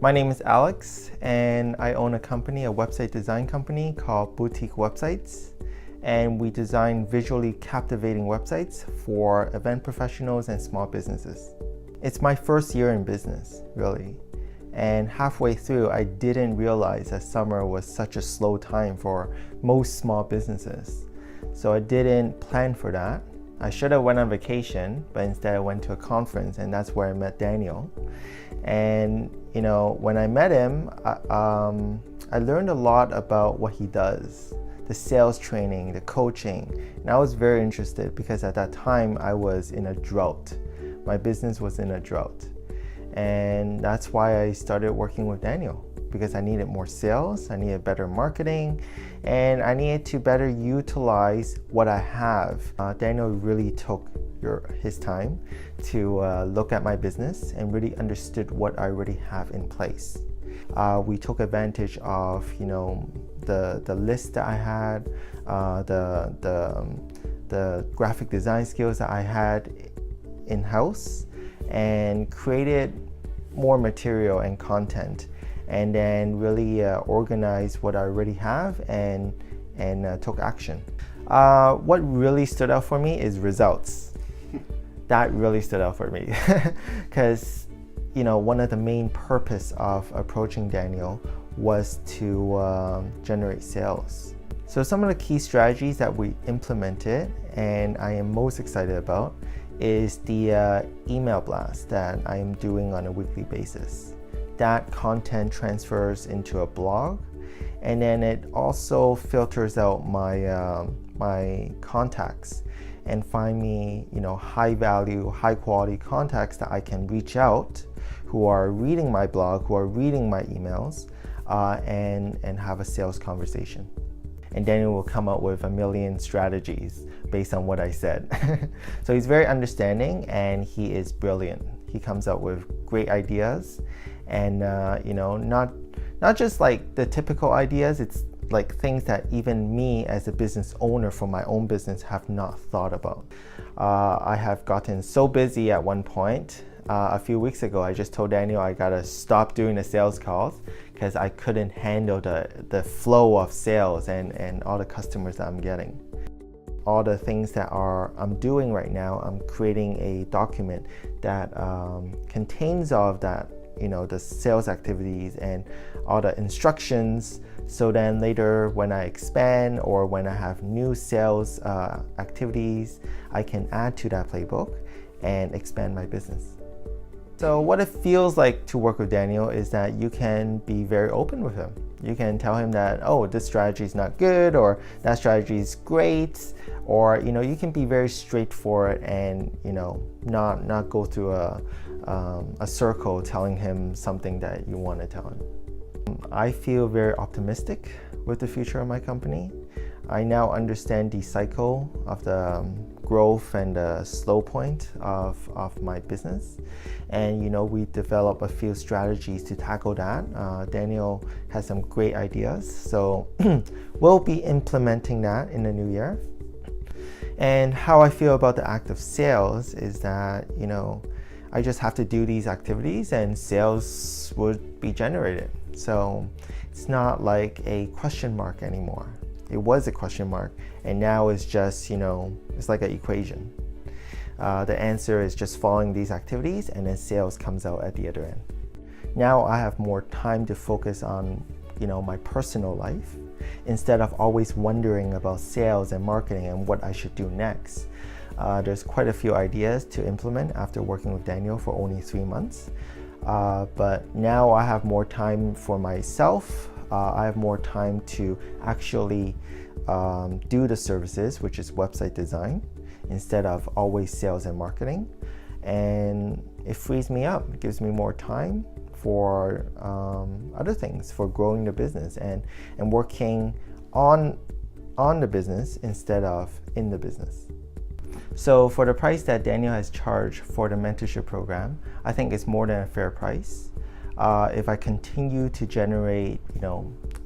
My name is Alex, and I own a company, a website design company called Boutique Websites. And we design visually captivating websites for event professionals and small businesses. It's my first year in business, really. And halfway through, I didn't realize that summer was such a slow time for most small businesses. So I didn't plan for that. I should have went on vacation, but instead I went to a conference, and that's where I met Daniel. And when I met him, I learned a lot about what he does, the sales training, the coaching, and I was very interested because at that time I was in a drought. My business was in a drought, and that's why I started working with Daniel, because I needed more sales, I needed better marketing, and I needed to better utilize what I have. Daniel really took his time to look at my business and really understood what I already have in place. We took advantage of the list that I had, the graphic design skills that I had in-house, and created more material and content, and then really organized what I already have and took action. What really stood out for me is results. That really stood out for me because one of the main purpose of approaching Daniel was to generate sales. So some of the key strategies that we implemented and I am most excited about is the email blast that I am doing on a weekly basis. That content transfers into a blog, and then it also filters out my contacts and find me high value, high quality contacts that I can reach out, who are reading my blog, who are reading my emails, and have a sales conversation. And Daniel will come up with a million strategies based on what I said. So he's very understanding and he is brilliant. He comes up with great ideas, and not just like the typical ideas, it's like things that even me as a business owner for my own business have not thought about. I have gotten so busy at one point. A few weeks ago, I just told Daniel I gotta stop doing the sales calls because I couldn't handle the flow of sales and all the customers that I'm getting. All the things that I'm doing right now, I'm creating a document that contains all of that, the sales activities and all the instructions, so then later when I expand or when I have new sales activities, I can add to that playbook and expand my business. So what it feels like to work with Daniel is that you can be very open with him. You can tell him that, oh, this strategy is not good, or that strategy is great, or you can be very straightforward and not go through a circle telling him something that you want to tell him. I feel very optimistic with the future of my company. I now understand the cycle of the growth and the slow point of my business, and we develop a few strategies to tackle that. Daniel has some great ideas, so we'll be implementing that in the new year. And how I feel about the act of sales is that I just have to do these activities and sales would be generated. So it's not like a question mark anymore. It was a question mark, and now it's just, it's like an equation. The answer is just following these activities, and then sales comes out at the other end. Now I have more time to focus on, my personal life, instead of always wondering about sales and marketing and what I should do next. There's quite a few ideas to implement after working with Daniel for only 3 months. But now I have more time for myself. I have more time to actually do the services, which is website design, instead of always sales and marketing. And it frees me up. It gives me more time for other things, for growing the business and working on the business instead of in the business. So for the price that Daniel has charged for the mentorship program, I think it's more than a fair price. If I continue to generate,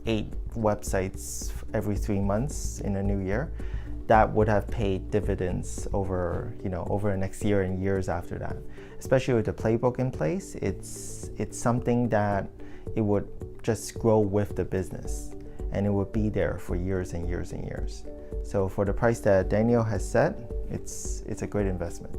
8 websites every 3 months in a new year, that would have paid dividends over, over the next year and years after that. Especially with the playbook in place, it's something that it would just grow with the business, and it would be there for years and years and years. So for the price that Daniel has set, it's a great investment.